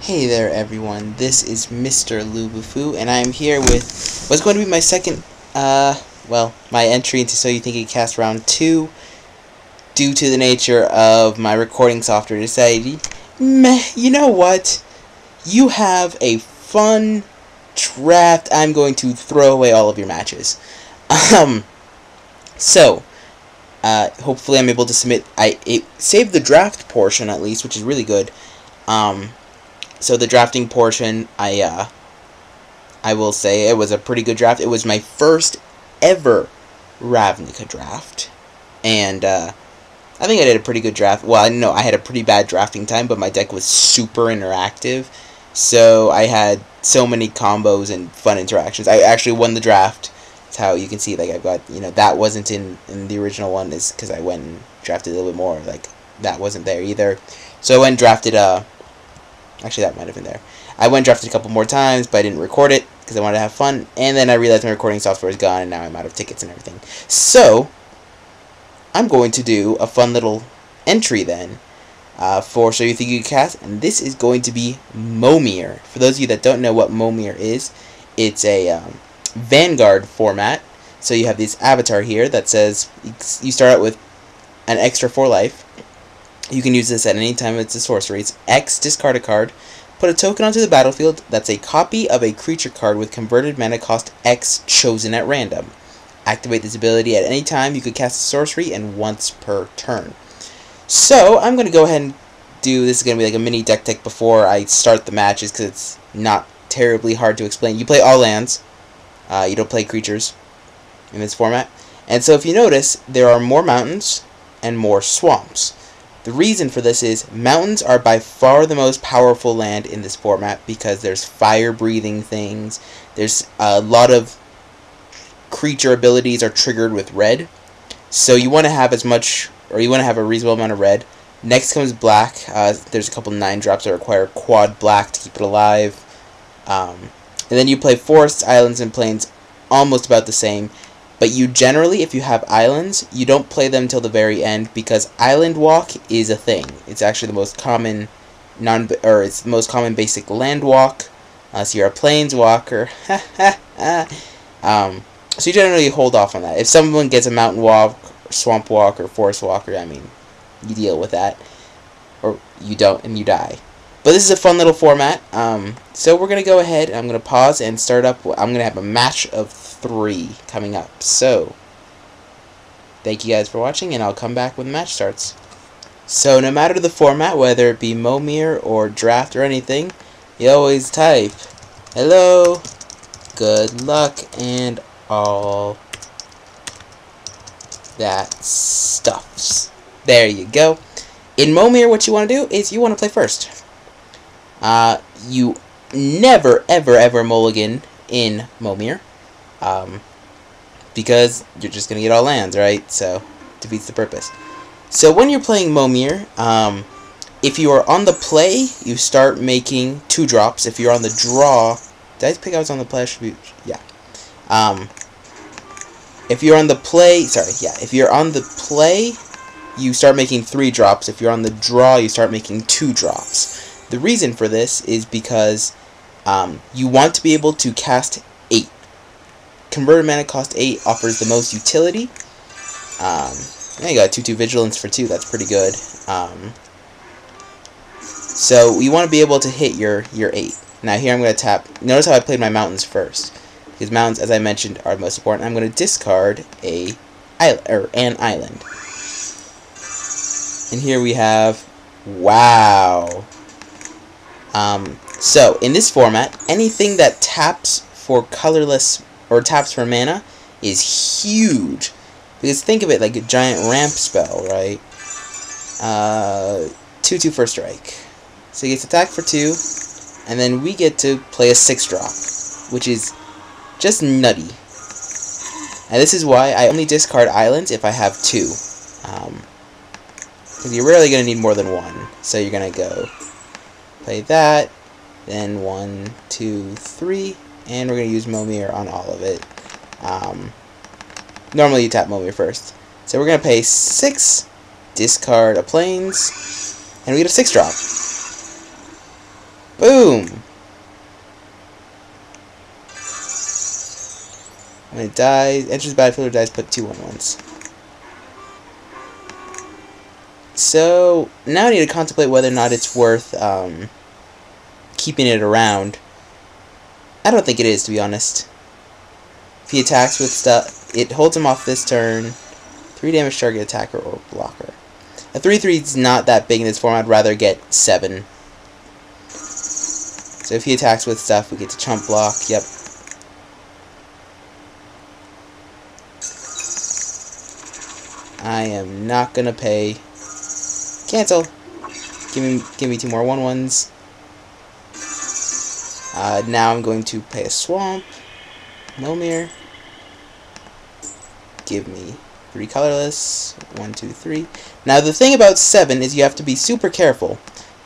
Hey there everyone, this is MrLuBuFu, and I'm here with what's going to be my second, my entry into SYTYCC Round 2, due to the nature of my recording software decided, you know what, you have a fun draft, I'm going to throw away all of your matches. Hopefully I'm able to submit, it saved the draft portion at least, which is really good. So the drafting portion, I will say it was a pretty good draft. It was my first ever Ravnica draft, and I think I did a pretty good draft. Well, no, I had a pretty bad drafting time, but my deck was super interactive, so I had so many combos and fun interactions. I actually won the draft. That's how you can see, like, I've got, that wasn't in the original one, is because I went and drafted a little bit more, like, that wasn't there either. So I went and drafted, actually, that might have been there. I went and drafted a couple more times, but I didn't record it because I wanted to have fun. And then I realized my recording software is gone, and now I'm out of tickets and everything. So, I'm going to do a fun little entry then for SYTYCC, and this is going to be Momir. For those of you that don't know what Momir is, it's a Vanguard format. So you have this avatar here that says you start out with an extra 4 life. You can use this at any time. It's a sorcery. It's X, discard a card, put a token onto the battlefield that's a copy of a creature card with converted mana cost X chosen at random. Activate this ability at any time. You could cast a sorcery and once per turn. So I'm going to go ahead and do, this is going to be like a mini deck tech before I start the matches, because it's not terribly hard to explain. You play all lands. You don't play creatures in this format. And so if you notice, there are more mountains and more swamps. The reason for this is mountains are by far the most powerful land in this format, because there's fire-breathing things. There's a lot of creature abilities are triggered with red. So you want to have as much, or you want to have a reasonable amount of red. Next comes black. There's a couple 9-drops that require quad black to keep it alive. And then you play forests, islands, and plains, almost about the same. But you generally, if you have islands, you don't play them till the very end, because island walk is a thing. It's actually the most common it's the most common basic land walk. So you're a planeswalker. So you generally hold off on that. If someone gets a mountain walk, or swamp walk, or forest walker, I mean, you deal with that, or you don't, and you die. But this is a fun little format. So we're gonna go ahead. I'm gonna pause and start up. I'm gonna have a match of 3 coming up. So thank you guys for watching, and I'll come back when the match starts. So no matter the format, whether it be Momir or draft or anything, you always type hello, good luck, and all that stuffs. There you go. In Momir, what you want to do is you want to play first. You never, ever, ever mulligan in Momir, because you're just going to get all lands, right? So, defeats the purpose. So, when you're playing Momir, if you are on the play, you start making 2-drops. If you're on the draw, did I pick I was on the play? Yeah. If you're on the play, if you're on the play, you start making 3-drops. If you're on the draw, you start making 2-drops. The reason for this is because you want to be able to cast 8. Converted mana cost 8 offers the most utility. Now you got 2/2 vigilance for 2. That's pretty good. So you want to be able to hit your 8. Now here I'm going to tap. Notice how I played my mountains first, because mountains, as I mentioned, are the most important. I'm going to discard an island. And here we have, wow. So, in this format, anything that taps for colorless, or taps for mana, is huge. Because think of it like a giant ramp spell, right? 2/2 first strike. So he gets attack for 2, and then we get to play a 6-drop, which is just nutty. And this is why I only discard islands if I have 2. Because you're rarely going to need more than 1. So you're going to go play that, then 1, 2, 3, and we're going to use Momir on all of it. Normally you tap Momir first. So we're going to pay 6, discard a plains, and we get a 6-drop. Boom! Boom! When it dies, enters the battlefield or dies, put 2 1/1s. So, now I need to contemplate whether or not it's worth keeping it around. I don't think it is, to be honest. If he attacks with stuff, it holds him off this turn. 3 damage target attacker or blocker. A 3/3 is not that big in this form. I'd rather get 7. So if he attacks with stuff, we get to chump block. Yep. I am not gonna pay. Cancel. Give me 2 more 1/1s. Now I'm going to pay a swamp. Momir. Give me 3 colorless. 1, 2, 3. Now the thing about 7 is you have to be super careful,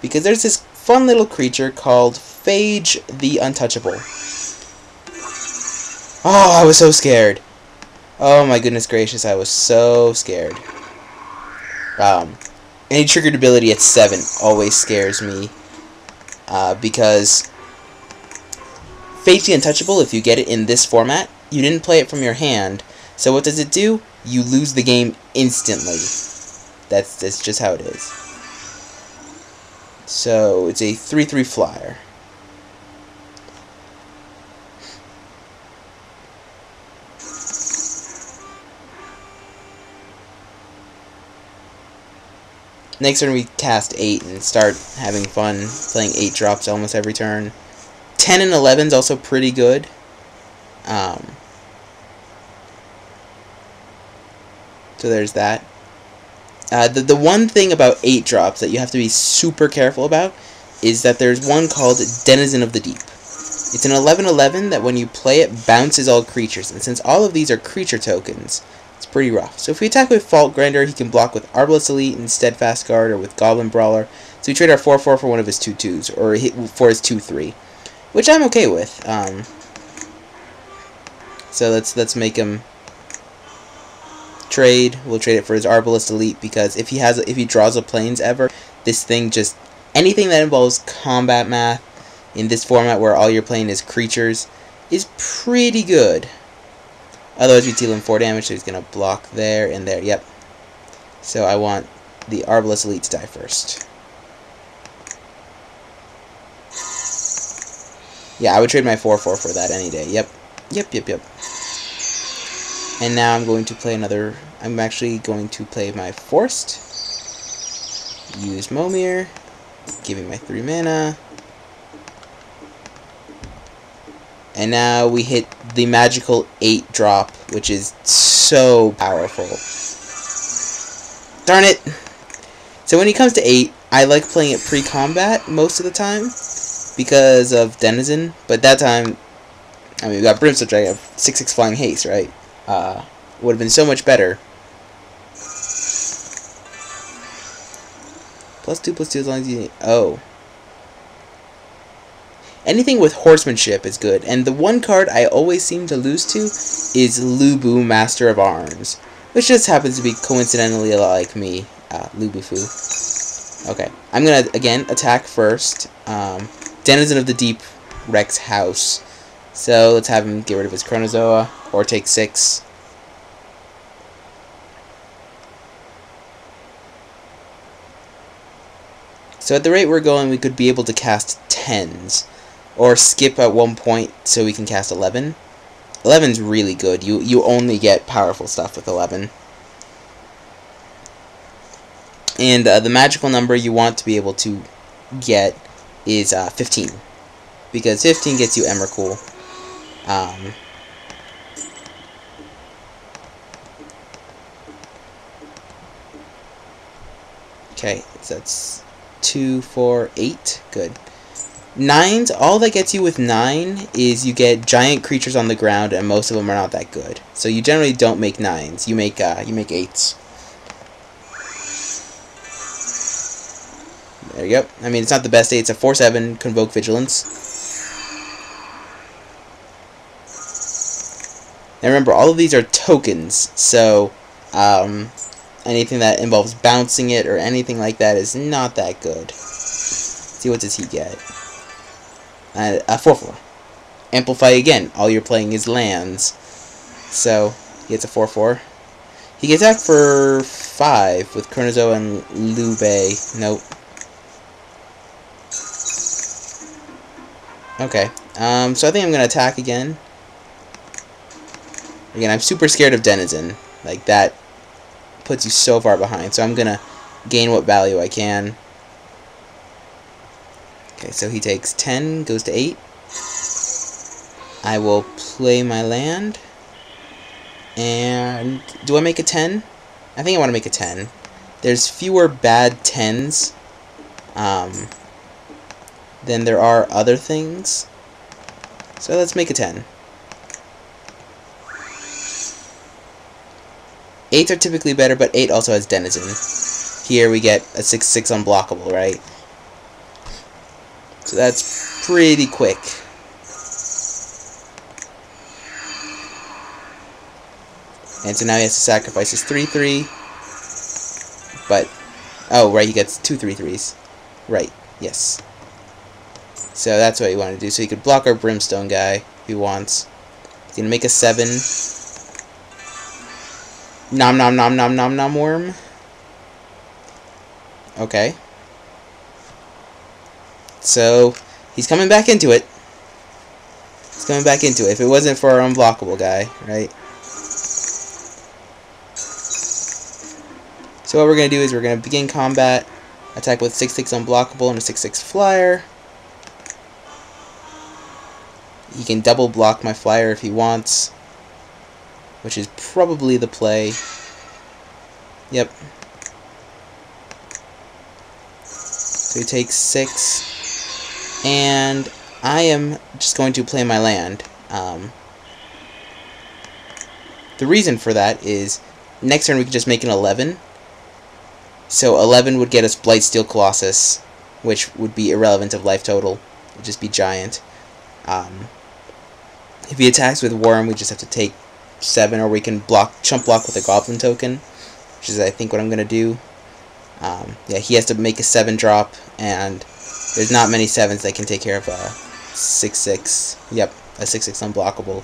because there's this fun little creature called Phage the Untouchable. Oh, I was so scared. Oh my goodness gracious, I was so scared. Any triggered ability at 7 always scares me, because Phage the Untouchable, if you get it in this format, you didn't play it from your hand, so what does it do? You lose the game instantly. That's just how it is. So it's a 3/3 flyer. Next turn we cast 8 and start having fun playing 8 drops almost every turn. 10 and 11 is also pretty good. So there's that. The one thing about 8 drops that you have to be super careful about is that there's one called Denizen of the Deep. It's an 11/11 that when you play it bounces all creatures, and since all of these are creature tokens, it's pretty rough. So if we attack with Fault Grinder, he can block with Arbalest Elite and Steadfast Guard, or with Goblin Brawler. So we trade our 4/4 for one of his 2/2s, or for his 2/3, which I'm okay with. So let's make him trade. We'll trade it for his Arbalest Elite, because if he draws a Plains ever, this thing just, anything that involves combat math in this format where all you're playing is creatures is pretty good. Otherwise we deal him 4 damage, so he's gonna block there and there. Yep. So I want the Arbalest Elite to die first. Yeah, I would trade my 4/4 for that any day. Yep. Yep. And now I'm going to play another. I'm actually going to play my Forced. Use Momir. Give me my 3 mana. And now we hit the magical 8 drop, which is so powerful. Darn it! So when it comes to 8, I like playing it pre-combat most of the time because of Denizen. But that time, I mean, we got Brimstone Dragon, I have 6/6 Flying Haste, right? Would have been so much better. +2/+2 as long as you... Oh. Anything with horsemanship is good, and the one card I always seem to lose to is Lubu, Master of Arms, which just happens to be coincidentally a lot like me, LuBuFu. Okay, I'm gonna again attack first. Denizen of the Deep wrecks house, so let's have him get rid of his Chronozoa or take 6. So at the rate we're going, we could be able to cast 10s. Or skip at one point so we can cast 11. 11's really good. You only get powerful stuff with 11. And the magical number you want to be able to get is 15. Because 15 gets you Emrakul. Okay, so that's 2, 4, 8. Good. 9s, all that gets you with 9 is you get giant creatures on the ground, and most of them are not that good. So you generally don't make 9s. You make 8s. There you go. I mean, it's not the best 8. It's a 4/7 Convoke Vigilance. Now remember, all of these are tokens, so anything that involves bouncing it or anything like that is not that good. Let's see, what does he get? a 4/4. Amplify again. All you're playing is lands. So he gets a 4/4. He gets attack for 5 with Chronozo and Lube. Nope. Okay. So I think I'm gonna attack again. Again, I'm super scared of Denizen. Like, that puts you so far behind. So I'm gonna gain what value I can. Okay, so he takes 10, goes to 8. I will play my land. And do I make a 10? I think I want to make a 10. There's fewer bad 10s than there are other things. So let's make a 10. 8s are typically better, but 8 also has Denizen. Here we get a 6/6 unblockable, right? So that's pretty quick. And so now he has to sacrifice his 3/3. But, oh, right, he gets 2 3/3s. Right, yes. So that's what he wanted to do. So he could block our Brimstone guy if he wants. He's going to make a 7. Nom nom nom nom nom nom worm. Okay. So, he's coming back into it. He's coming back into it. If it wasn't for our unblockable guy, right? So what we're going to do is we're going to begin combat. Attack with 6/6 unblockable and a 6/6 flyer. He can double block my flyer if he wants, which is probably the play. Yep. So he takes 6, and I am just going to play my land. The reason for that is next turn we can just make an 11. So 11 would get us Blightsteel Colossus, which would be irrelevant of life total. It would just be giant. If he attacks with Worm, we just have to take 7, or we can chump block with a Goblin token, which is I think what I'm going to do. Yeah, he has to make a 7-drop, and there's not many 7s that can take care of a 6/6. Yep, a 6/6 unblockable.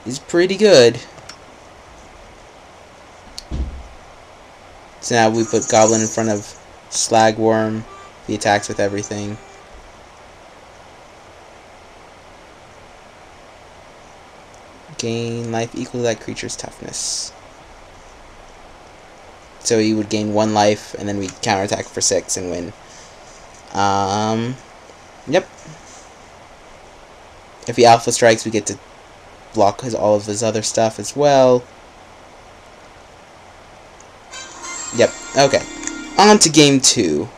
He's pretty good. So now we put Goblin in front of Slagworm. He attacks with everything. Gain life equal to that creature's toughness. So he would gain 1 life, and then we counterattack for 6 and win. Yep. If he alpha strikes, we get to block all of his other stuff as well. Yep, okay. On to game 2.